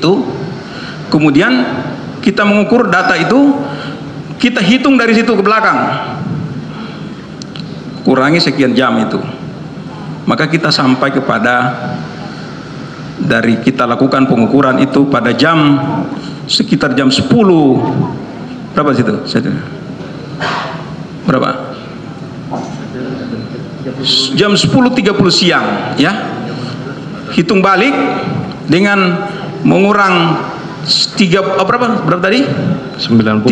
itu, kemudian kita mengukur data itu, kita hitung dari situ ke belakang, kurangi sekian jam itu, maka kita sampai kepada, dari kita lakukan pengukuran itu pada jam sekitar jam 10 berapa situ? Berapa? Jam 10.30 siang, ya. Hitung balik dengan mengurang berapa tadi? 90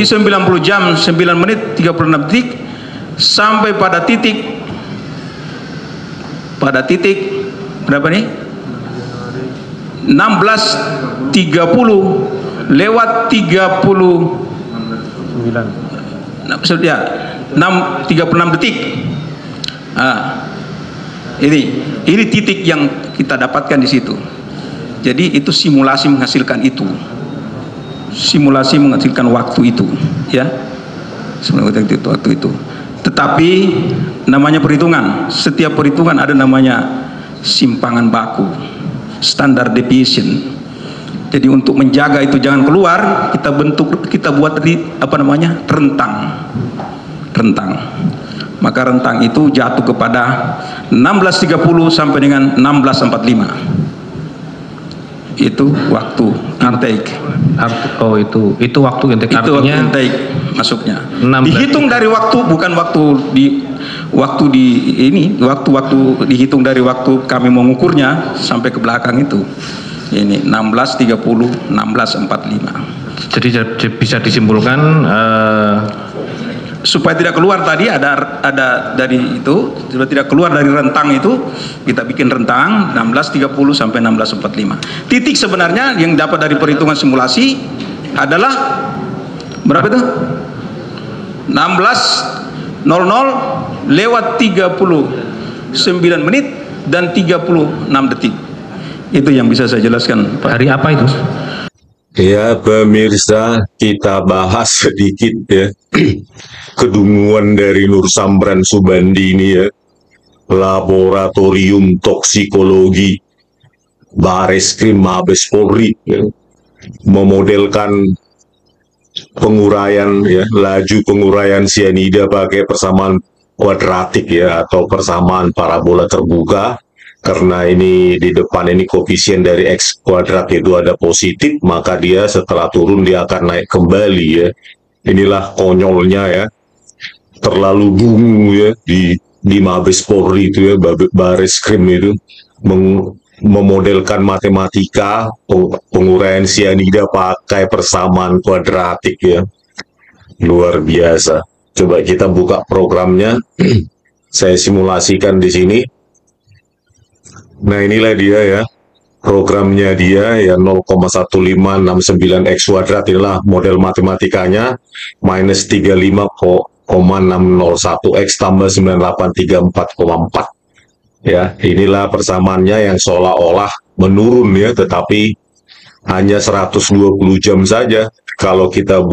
jam 9 menit 36 detik sampai pada titik berapa nih? 16.30 lewat 36 detik. Ini titik yang kita dapatkan di situ. Jadi itu simulasi menghasilkan itu. Simulasi menghasilkan waktu itu, ya. Waktu itu. Tetapi namanya perhitungan. Setiap perhitungan ada namanya simpangan baku, standar deviation. Jadi untuk menjaga itu jangan keluar, kita buat rentang. Maka rentang itu jatuh kepada 16.30 sampai dengan 16.45. Itu waktu intake. Oh, itu waktu intake. Itu artinya waktu intake masuknya. 16. Dihitung dari waktu, bukan waktu dihitung dari waktu kami mengukurnya sampai ke belakang itu. Ini 16.30, 16.45. Jadi bisa disimpulkan supaya tidak keluar tadi ada dari itu, supaya tidak keluar dari rentang itu, kita bikin rentang 16.30 sampai 16.45. Titik sebenarnya yang dapat dari perhitungan simulasi adalah berapa itu? 16.00 lewat 39 menit dan 36 detik. Itu yang bisa saya jelaskan, Pak. Hari apa itu? Ya, pemirsa, kita bahas sedikit ya kedunguan dari Nur Samran Subandi ini ya. Laboratorium Toksikologi Bareskrim Mabes Polri ya, memodelkan penguraian ya, laju penguraian sianida pakai persamaan kuadratik ya, atau persamaan parabola terbuka. Karena ini di depan ini koefisien dari X kuadrat itu ada positif, maka dia setelah turun dia akan naik kembali ya. Inilah konyolnya ya, terlalu bungu ya di Mabes Polri itu ya, Bareskrim itu memodelkan matematika penguraian sianida pakai persamaan kuadratik ya. Luar biasa. Coba kita buka programnya. Saya simulasikan di sini. Nah, inilah dia ya, programnya dia ya, 0,1569 X kuadrat, inilah model matematikanya, minus 35,601 X tambah 9834,4 ya. Inilah persamaannya yang seolah-olah menurun ya, tetapi hanya 120 jam saja. Kalau kita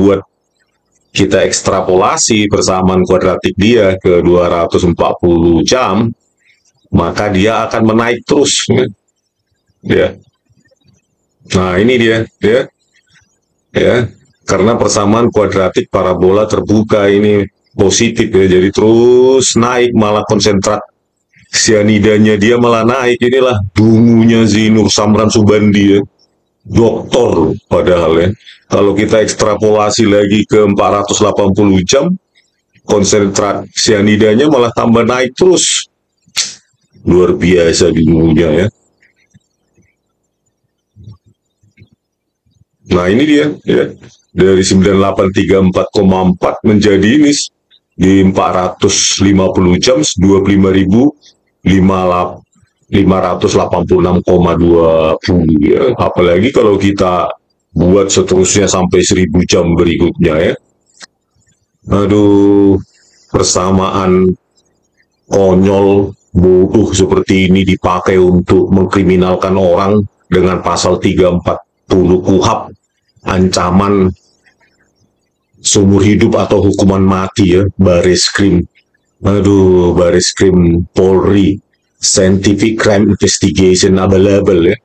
ekstrapolasi persamaan kuadratik dia ke 240 jam, maka dia akan menaik terus ya. Nah, ini dia ya, karena persamaan kuadratik parabola terbuka ini positif ya, jadi terus naik, malah konsentrat sianidanya dia malah naik. Inilah dungunya si Nur Samran Subandi ya, doktor padahal ya. Kalau kita ekstrapolasi lagi ke 480 jam, konsentrat sianidanya malah tambah naik terus. Luar biasa dungunya ya. Nah, ini dia ya, dari 9834,4 menjadi ini di 450 jam 25.586,20 ya. Apalagi kalau kita buat seterusnya sampai 1000 jam berikutnya ya. Aduh, persamaan konyol bodoh seperti ini dipakai untuk mengkriminalkan orang dengan pasal 340 KUHP, ancaman seumur hidup atau hukuman mati ya. Bareskrim, aduh, Bareskrim Polri, Scientific Crime Investigation abal-abal ya,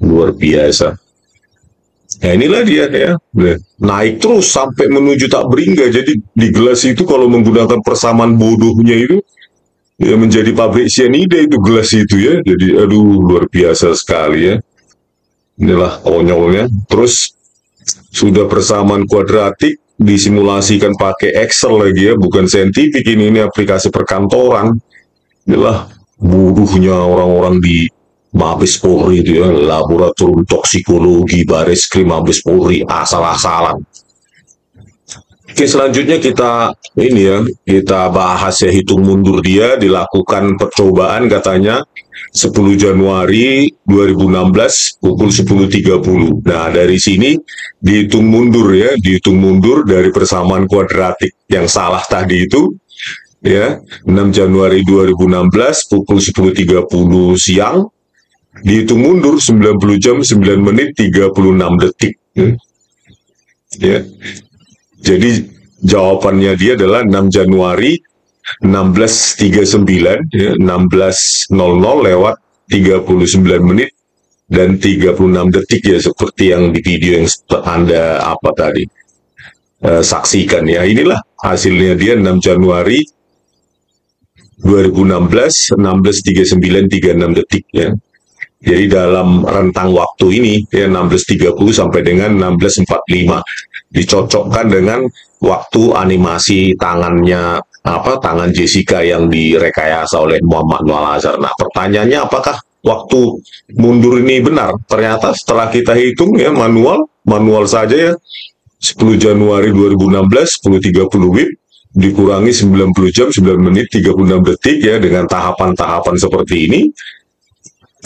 luar biasa. Nah inilah dia ya, naik terus sampai menuju tak beringga. Jadi di gelas itu kalau menggunakan persamaan bodohnya itu, ya menjadi pabrik cyanida itu gelas itu ya. Jadi aduh luar biasa sekali ya. Inilah konyolnya. Terus sudah persamaan kuadratik disimulasikan pakai Excel lagi ya, bukan saintifik ini aplikasi perkantoran. Inilah bodohnya orang-orang di Mabes Polri itu ya, laboratorium toksikologi Baris Krim Mabes Polri, asal-asalan. Oke, selanjutnya kita kita bahas ya, hitung mundur dia dilakukan percobaan katanya 10 Januari 2016 pukul 10.30. Nah, dari sini dihitung mundur dari persamaan kuadratik yang salah tadi itu ya, 6 Januari 2016 pukul 10.30 siang, dihitung mundur 90 jam 9 menit 36 detik. Ya. Jadi jawabannya dia adalah 6 Januari 16.39 ya, 16.00 lewat 39 menit dan 36 detik ya, seperti yang di video yang Anda saksikan ya. Inilah hasilnya dia 6 Januari 2016 16.39 36 detik ya. Jadi dalam rentang waktu ini ya 16.30 sampai dengan 16.45 dicocokkan dengan waktu animasi tangan Jessica yang direkayasa oleh Muhammad Noel Azhar. Nah, pertanyaannya apakah waktu mundur ini benar? Ternyata setelah kita hitung ya manual saja ya, 10 Januari 2016 10.30 WIB dikurangi 90 jam 9 menit 36 detik ya, dengan tahapan-tahapan seperti ini.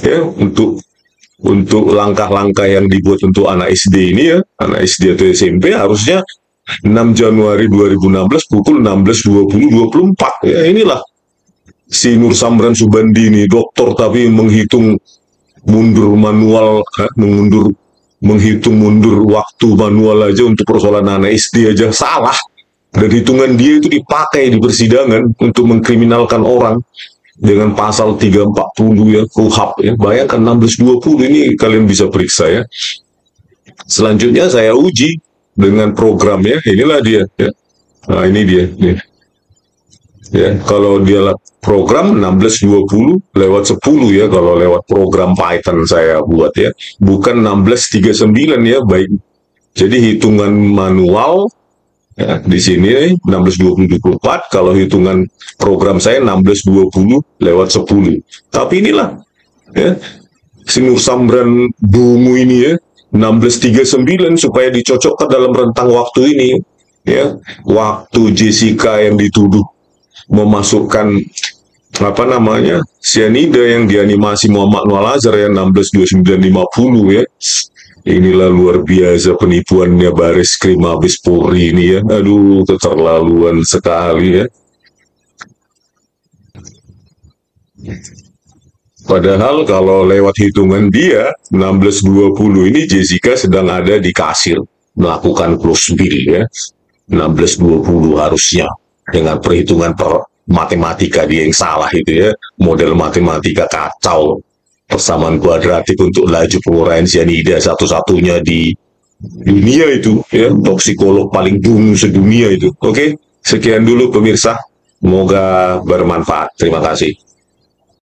Ya, untuk langkah-langkah yang dibuat untuk anak SD ini ya, anak SD atau SMP harusnya 6 Januari 2016 pukul 16.20-24 ya. Inilah si Nur Samran Subandi ini, dokter tapi menghitung mundur manual, menghitung mundur waktu manual aja untuk persoalan anak SD aja salah, dan hitungan dia itu dipakai di persidangan untuk mengkriminalkan orang dengan pasal 340 ya, KUHP ya. Bayangkan 1620 ini kalian bisa periksa ya. Selanjutnya saya uji dengan programnya, inilah dia ya. Nah, ini dia nih. Ya, kalau dia program 1620 lewat 10 ya, kalau lewat program Python saya buat ya, bukan 1639 ya, baik. Jadi hitungan manual ya, di sini 16.20-24, kalau hitungan program saya 16.20 lewat 10. Tapi inilah ya, si Nur Samran Bungu ini ya, 16.39 supaya dicocokkan dalam rentang waktu ini ya, waktu Jessica yang dituduh memasukkan cyanida yang dianimasi Muhammad Noel Azhar ya, 16.29.50 ya. Inilah luar biasa penipuannya Baris Krim Mabes Polri ini ya. Aduh, keterlaluan sekali ya. Padahal kalau lewat hitungan dia 16.20 ini Jessica sedang ada di kasir melakukan close bill ya. 16.20 harusnya, dengan perhitungan matematika dia yang salah itu ya. Model matematika kacau. Persamaan kuadratik untuk laju penguraian cyanida satu-satunya di dunia itu ya, toksikolog paling dungu sedunia itu. Oke, sekian dulu pemirsa, semoga bermanfaat. Terima kasih.